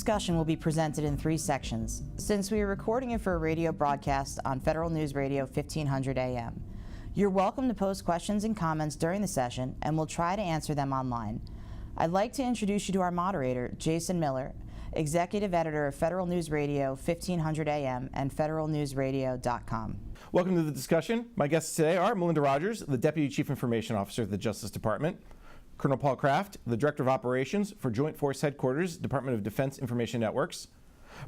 discussion will be presented in 3 sections, since we are recording it for a radio broadcast on Federal News Radio 1500 AM. You're welcome to post questions and comments during the session, and we'll try to answer them online. I'd like to introduce you to our moderator, Jason Miller, Executive Editor of Federal News Radio 1500 AM and federalnewsradio.com. Welcome to the discussion. My guests today are Melinda Rogers, the Deputy Chief Information Officer at the Justice Department, Colonel Paul Kraft, the Director of Operations for Joint Force Headquarters, Department of Defense Information Networks,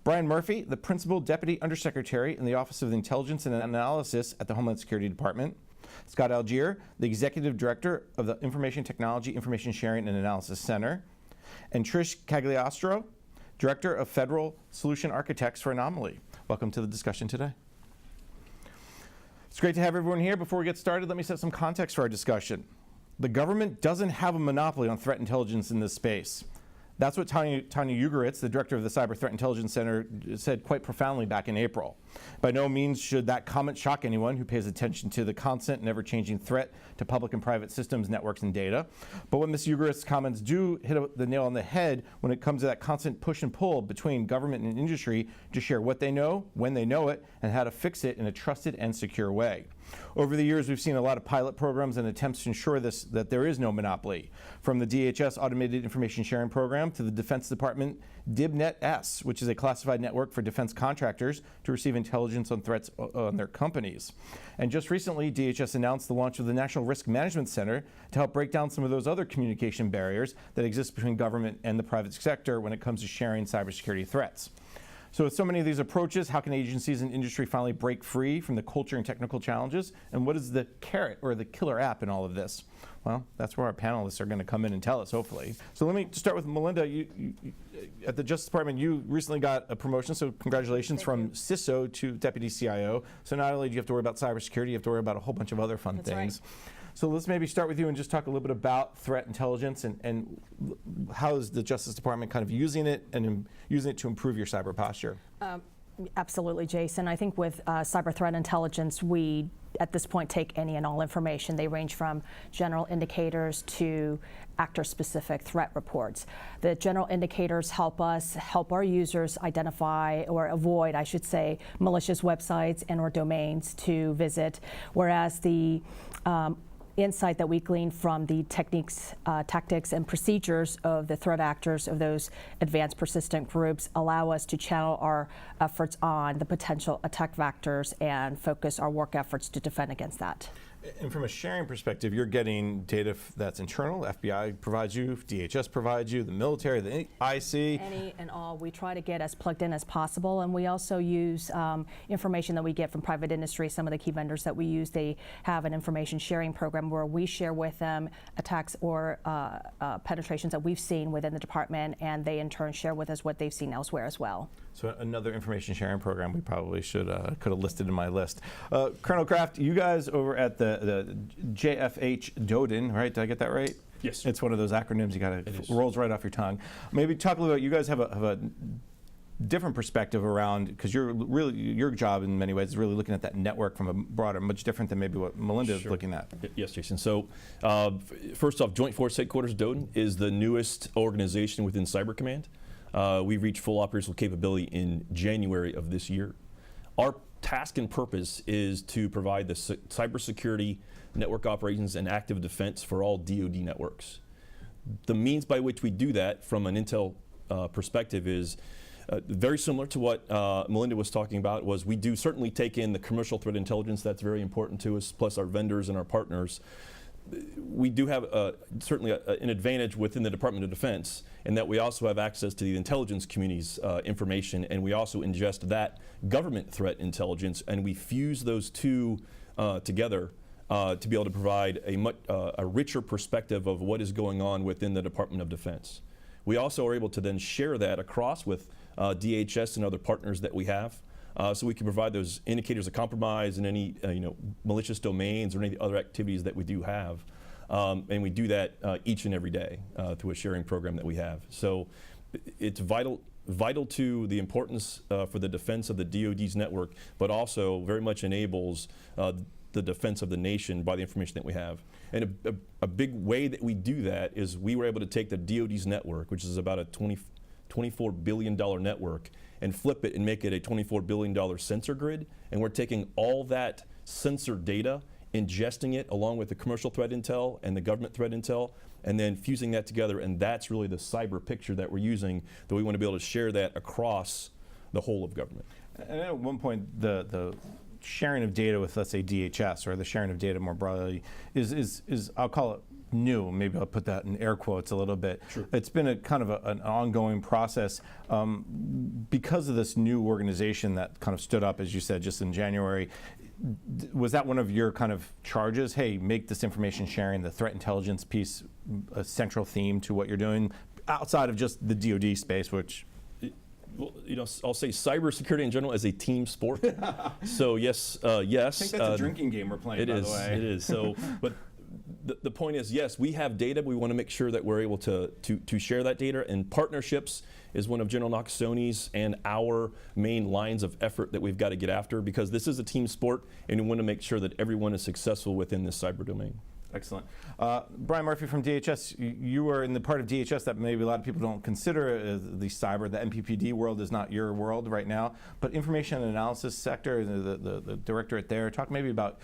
Brian Murphy, the Principal Deputy Undersecretary in the Office of Intelligence and Analysis at the Homeland Security Department, Scott Algier, the Executive Director of the Information Technology, Information Sharing and Analysis Center, and Trish Cagliostro, Director of Federal Solution Architects for Anomaly. Welcome to the discussion today. It's great to have everyone here. Before we get started, let me set some context for our discussion. The government doesn't have a monopoly on threat intelligence in this space. That's what Tanya Ugoretz, the director of the Cyber Threat Intelligence Center, said quite profoundly back in April. By no means should that comment shock anyone who pays attention to the constant and ever-changing threat to public and private systems, networks, and data. But what Ms. Ugoretz's comments do hit the nail on the head when it comes to that constant push and pull between government and industry to share what they know, when they know it, and how to fix it in a trusted and secure way. Over the years, we've seen a lot of pilot programs and attempts to ensure that there is no monopoly. From the DHS Automated Information Sharing Program to the Defense Department DIBNet-S, which is a classified network for defense contractors to receive intelligence on threats on their companies. And just recently, DHS announced the launch of the National Risk Management Center to help break down some of those other communication barriers that exist between government and the private sector when it comes to sharing cybersecurity threats. So with so many of these approaches, how can agencies and industry finally break free from the culture and technical challenges? And what is the carrot or the killer app in all of this? Well, that's where our panelists are going to come in and tell us, hopefully. So let me start with Melinda. You at the Justice Department, you recently got a promotion, so congratulations. Thank you. From CISO to Deputy CIO. So not only do you have to worry about cybersecurity, you have to worry about a whole bunch of other fun things. Right. So let's maybe start with you and just talk a little bit about threat intelligence and how is the Justice Department kind of using it and using it to improve your cyber posture? Absolutely, Jason. I think with cyber threat intelligence, we at this point take any and all information. They range from general indicators to actor-specific threat reports. The general indicators help our users identify or avoid, I should say, malicious websites and or domains to visit, whereas the insight that we glean from the techniques, tactics, and procedures of the threat actors of those advanced persistent groups allow us to channel our efforts on the potential attack vectors and focus our work efforts to defend against that. And from a sharing perspective, you're getting data that's internal, FBI provides you, DHS provides you, the military, the ISEC. Any and all, we try to get as plugged in as possible, and we also use information that we get from private industry. Some of the key vendors that we use, they have an information sharing program where we share with them attacks or penetrations that we've seen within the department, and they in turn share with us what they've seen elsewhere as well. So another information sharing program we probably could have listed in my list. Colonel Kraft, you guys over at the JFH DODIN, right? Did I get that right? Yes. It's one of those acronyms it rolls right off your tongue. Maybe talk a little about, you guys have a different perspective around, because your job in many ways is really looking at that network from a broader, much different than maybe what Melinda is looking at. Yes, Jason. So first off, Joint Force Headquarters DODIN is the newest organization within Cyber Command. We reached full operational capability in January of this year. Our task and purpose is to provide the cybersecurity, network operations, and active defense for all DoD networks. The means by which we do that from an intel perspective is very similar to what Melinda was talking about. Was we do certainly take in the commercial threat intelligence, that's very important to us, plus our vendors and our partners. We do have certainly an advantage within the Department of Defense in that we also have access to the intelligence community's information, and we also ingest that government threat intelligence, and we fuse those two together to be able to provide a richer perspective of what is going on within the Department of Defense. We also are able to then share that across with DHS and other partners that we have. So we can provide those indicators of compromise and any malicious domains or any other activities that we do have. And we do that each and every day through a sharing program that we have. So it's vital to the importance for the defense of the DoD's network, but also very much enables the defense of the nation by the information that we have. And a big way that we do that is we were able to take the DoD's network, which is about a $24 billion network and flip it and make it a $24 billion sensor grid. And we're taking all that sensor data, ingesting it along with the commercial threat intel and the government threat intel, and then fusing that together. And that's really the cyber picture that we're using, that we want to be able to share that across the whole of government. And at one point, the sharing of data with, let's say, DHS, or the sharing of data more broadly, is I'll call it new. Maybe I'll put that in air quotes a little bit. Sure. It's been a kind of an ongoing process. Because of this new organization that kind of stood up, as you said, just in January, was that one of your kind of charges? Hey, make this information sharing, the threat intelligence piece, a central theme to what you're doing, outside of just the DoD space, which... Well, you know, I'll say cybersecurity in general is a team sport. So yes, yes. I think that's a drinking game we're playing, by the way. It is. So, but the point is, yes, we have data. We want to make sure that we're able to share that data. And partnerships is one of General Nakasoni's and our main lines of effort that we've got to get after, because this is a team sport, and we want to make sure that everyone is successful within this cyber domain. Excellent. Brian Murphy from DHS, you are in the part of DHS that maybe a lot of people don't consider the cyber. The MPPD world is not your world right now, but information and analysis sector, the directorate there, talk maybe about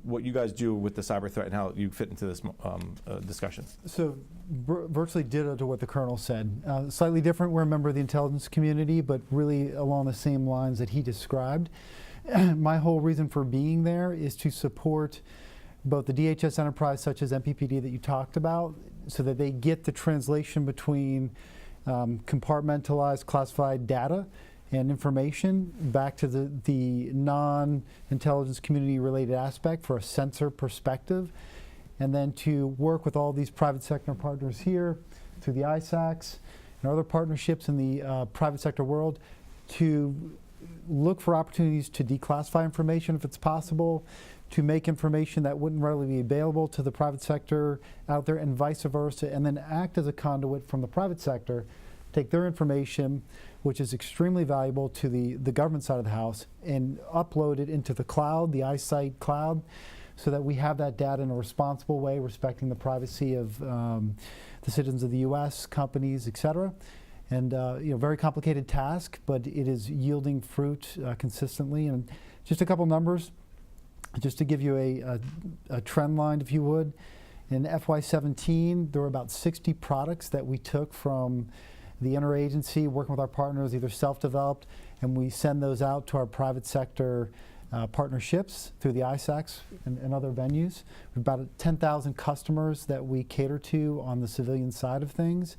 what you guys do with the cyber threat and how you fit into this discussion. So virtually ditto to what the Colonel said. Slightly different, we're a member of the intelligence community, but really along the same lines that he described. My whole reason for being there is to support both the DHS enterprise, such as MPPD that you talked about, so that they get the translation between compartmentalized classified data and information back to the non-intelligence community related aspect for a sensor perspective, and then to work with all these private sector partners here through the ISECs and other partnerships in the private sector world to look for opportunities to declassify information if it's possible, to make information that wouldn't readily be available to the private sector out there, and vice versa, and then act as a conduit from the private sector, take their information, which is extremely valuable to the government side of the house, and upload it into the cloud, the ISEC cloud, so that we have that data in a responsible way, respecting the privacy of the citizens of the U.S., companies, et cetera. And very complicated task, but it is yielding fruit consistently. And just a couple numbers, just to give you a trend line, if you would. In FY17, there were about 60 products that we took from the interagency, working with our partners, either self-developed, and we send those out to our private sector partnerships through the ISECs and other venues. We've about 10,000 customers that we cater to on the civilian side of things.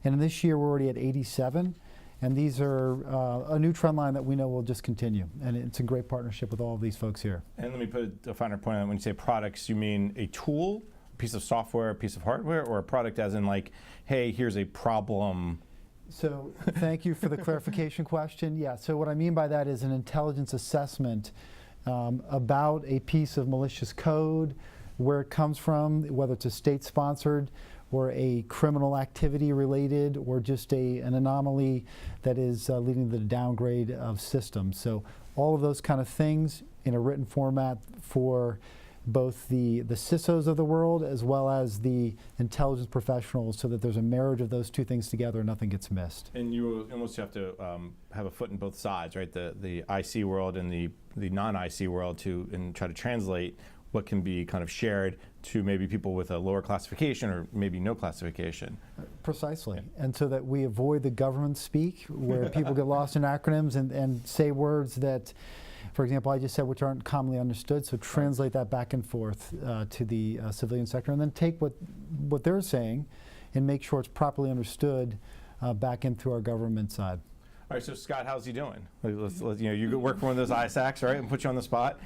And this year, we're already at 87. And these are a new trend line that we know will just continue. And it's a great partnership with all of these folks here. And let me put a finer point on it. When you say products, you mean a tool, a piece of software, a piece of hardware, or a product as in like, hey, here's a problem? So thank you for the clarification question. Yeah, so what I mean by that is an intelligence assessment about a piece of malicious code, where it comes from, whether it's a state-sponsored or a criminal activity related, or just an anomaly that is leading to the downgrade of systems. So all of those kind of things in a written format for both the CISOs of the world as well as the intelligence professionals, so that there's a marriage of those two things together and nothing gets missed. And you almost have to have a foot in both sides, right? The IC world and the non-IC world, and try to translate what can be kind of shared to maybe people with a lower classification or maybe no classification. Precisely. Yeah. And so that we avoid the government speak, where people get lost in acronyms and say words that, for example, I just said, which aren't commonly understood. So translate that back and forth to the civilian sector, and then take what they're saying and make sure it's properly understood back in through our government side. All right, so Scott, how's he doing? You work for one of those ISACs, right, and put you on the spot.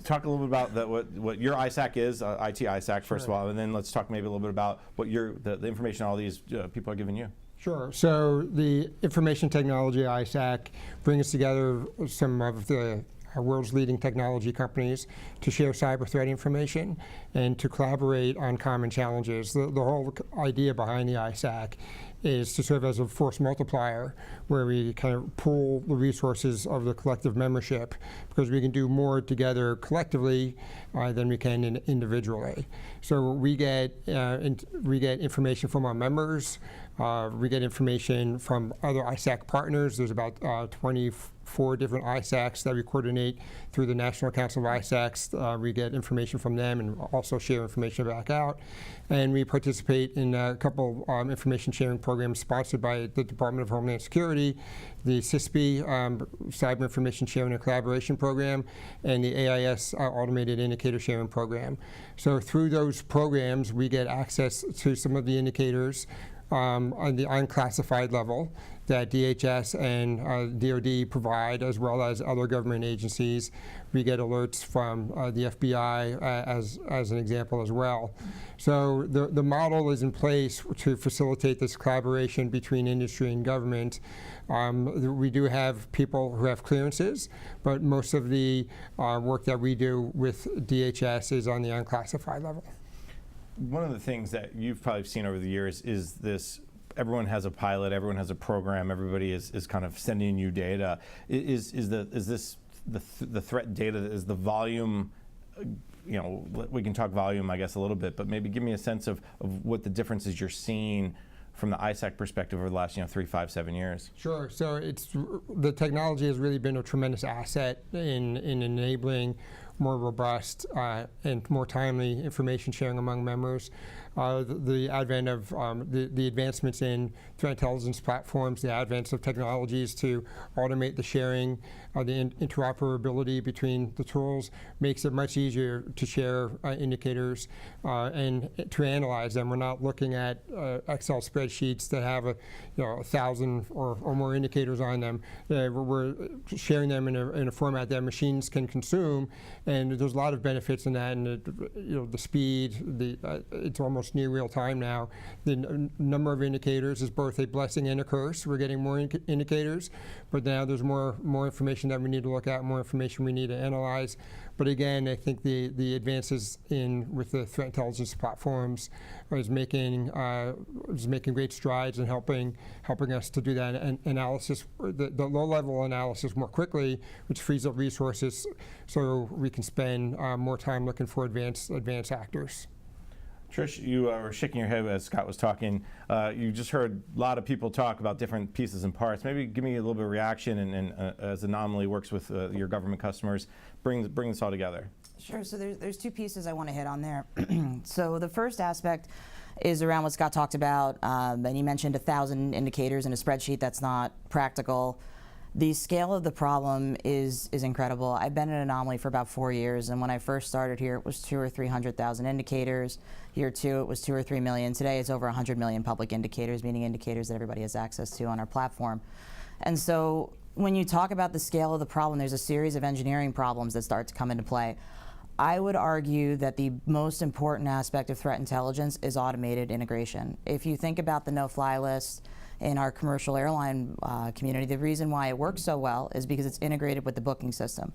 Talk a little bit about what your ISAC is, IT ISAC, first of all, and then let's talk maybe a little bit about what the information all these people are giving you. Sure. So the Information Technology ISAC brings together some of the world's leading technology companies to share cyber threat information and to collaborate on common challenges. The whole idea behind the ISAC is to serve as a force multiplier, where we kind of pool the resources of the collective membership, because we can do more together collectively than we can individually. So we get information from our members, We get information from other ISAC partners. There's about 24 different ISACs that we coordinate through the National Council of ISACs. We get information from them and also share information back out. And we participate in a couple information sharing programs sponsored by the Department of Homeland Security, the CISP Cyber Information Sharing and Collaboration Program, and the AIS Automated Indicator Sharing Program. So through those programs, we get access to some of the indicators on the unclassified level that DHS and DoD provide, as well as other government agencies. We get alerts from the FBI as an example as well. So the model is in place to facilitate this collaboration between industry and government. We do have people who have clearances, but most of the work that we do with DHS is on the unclassified level. One of the things that you've probably seen over the years is this: everyone has a pilot, everyone has a program, everybody is kind of sending you data. Is this the threat data? Is the volume? You know, we can talk volume, I guess, a little bit, but maybe give me a sense of what the differences you're seeing from the ISEC perspective over the last 3, 5, 7 years. Sure. So the technology has really been a tremendous asset in enabling more robust and more timely information sharing among members. The advent of the advancements in threat intelligence platforms, the advent of technologies to automate the sharing, the interoperability between the tools makes it much easier to share indicators and to analyze them. We're not looking at Excel spreadsheets that have 1,000 or more indicators on them. We're sharing them in a format that machines can consume, and there's a lot of benefits in that. And the speed, it's almost near real time now. The number of indicators is both a blessing and a curse. We're getting more indicators, but now there's more information that we need to look at, more information we need to analyze. But again, I think the advances with the threat intelligence platforms is making great strides in helping us to do that analysis, the low-level analysis more quickly, which frees up resources so we can spend more time looking for advanced actors. Trish, you were shaking your head as Scott was talking. You just heard a lot of people talk about different pieces and parts. Maybe give me a little bit of reaction, and as Anomaly works with your government customers, bring this all together. Sure. So there's two pieces I want to hit on there. So the first aspect is around what Scott talked about, and he mentioned 1,000 indicators in a spreadsheet. That's not practical. The scale of the problem is incredible. I've been at Anomaly for about 4 years, and when I first started here, it was 200,000 or 300,000 indicators. Year 2, it was 2 or 3 million. Today, it's over 100 million public indicators, meaning indicators that everybody has access to on our platform. And so when you talk about the scale of the problem, there's a series of engineering problems that start to come into play. I would argue that the most important aspect of threat intelligence is automated integration. If you think about the no-fly list in our commercial airline community, the reason why it works so well is because it's integrated with the booking system.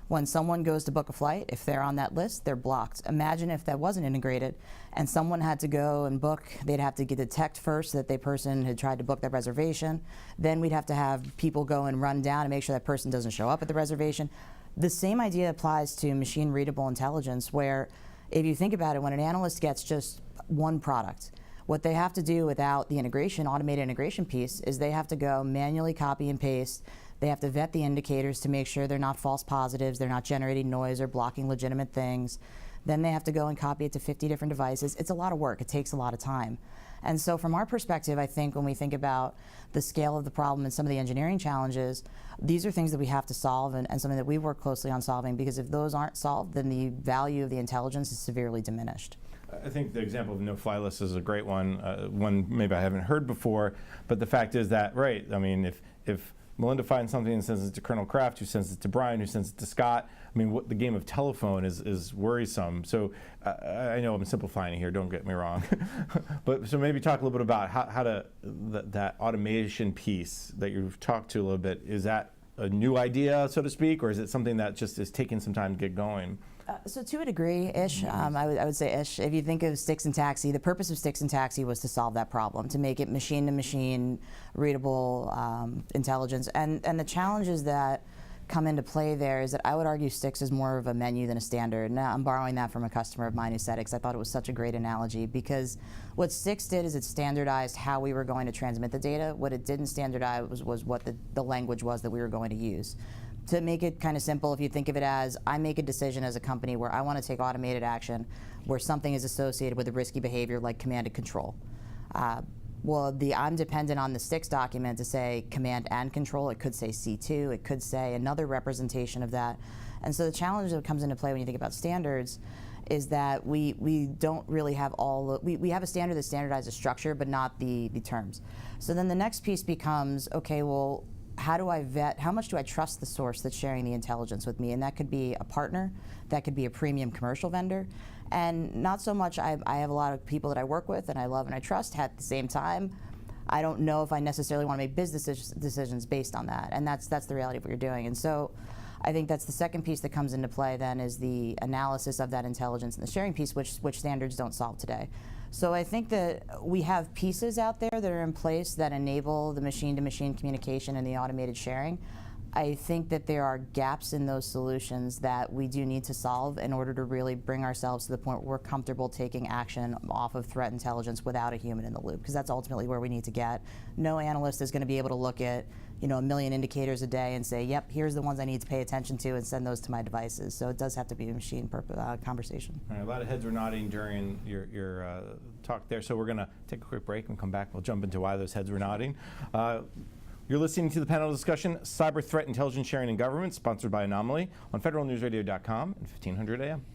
When someone goes to book a flight, if they're on that list, they're blocked. Imagine if that wasn't integrated and someone had to go and book, they'd have to detect first that the person had tried to book that reservation. Then we'd have to have people go and run down and make sure that person doesn't show up at the reservation. The same idea applies to machine readable intelligence, where if you think about it, when an analyst gets just one product, what they have to do without the integration, automated integration piece, is they have to go manually copy and paste. They have to vet the indicators to make sure they're not false positives, they're not generating noise or blocking legitimate things. Then they have to go and copy it to 50 different devices. It's a lot of work, it takes a lot of time. And so from our perspective, I think when we think about the scale of the problem and some of the engineering challenges, these are things that we have to solve and something that we work closely on solving, because if those aren't solved, then the value of the intelligence is severely diminished. I think the example of no-fly list is a great one, one maybe I haven't heard before, but the fact is that, right, I mean, if Melinda finds something and sends it to Colonel Kraft, who sends it to Brian, who sends it to Scott, I mean, the game of telephone is worrisome. So I know I'm simplifying it here, don't get me wrong. But so maybe talk a little bit about how that automation piece that you've talked to a little bit, is that a new idea, so to speak, or is it something that just is taking some time to get going? So to a degree-ish, I would say ish. If you think of Sticks and Taxi, the purpose of Sticks and Taxi was to solve that problem, to make it machine-to-machine readable intelligence. And the challenge is that come into play there is that I would argue STIX is more of a menu than a standard. Now, I'm borrowing that from a customer of mine who said it because I thought it was such a great analogy, because what STIX did is it standardized how we were going to transmit the data. What it didn't standardize was what the language was that we were going to use. To make it kind of simple, if you think of it as, I make a decision as a company where I want to take automated action where something is associated with a risky behavior like command and control. Well, I'm dependent on the STIX document to say command and control. It could say C2. It could say another representation of that. And so the challenge that comes into play when you think about standards is that we don't really have we have a standard that standardizes structure, but not the terms. So then the next piece becomes, okay, well, how do I vet, how much do I trust the source that's sharing the intelligence with me? And that could be a partner, that could be a premium commercial vendor, and not so much, I have a lot of people that I work with and I love and I trust. At the same time, I don't know if I necessarily want to make business decisions based on that, and that's the reality of what you're doing. And so I think that's the second piece that comes into play then, is the analysis of that intelligence and the sharing piece, which standards don't solve today. So I think that we have pieces out there that are in place that enable the machine-to-machine communication and the automated sharing. I think that there are gaps in those solutions that we do need to solve in order to really bring ourselves to the point where we're comfortable taking action off of threat intelligence without a human in the loop, because that's ultimately where we need to get. No analyst is going to be able to look at, you know, 1 million indicators a day and say, yep, here's the ones I need to pay attention to and send those to my devices. So it does have to be a machine conversation. All right, a lot of heads were nodding during your talk there, so we're going to take a quick break and come back. We'll jump into why those heads were nodding. You're listening to the panel discussion, Cyber Threat Intelligence Sharing in Government, sponsored by Anomaly, on federalnewsradio.com and 1500 AM.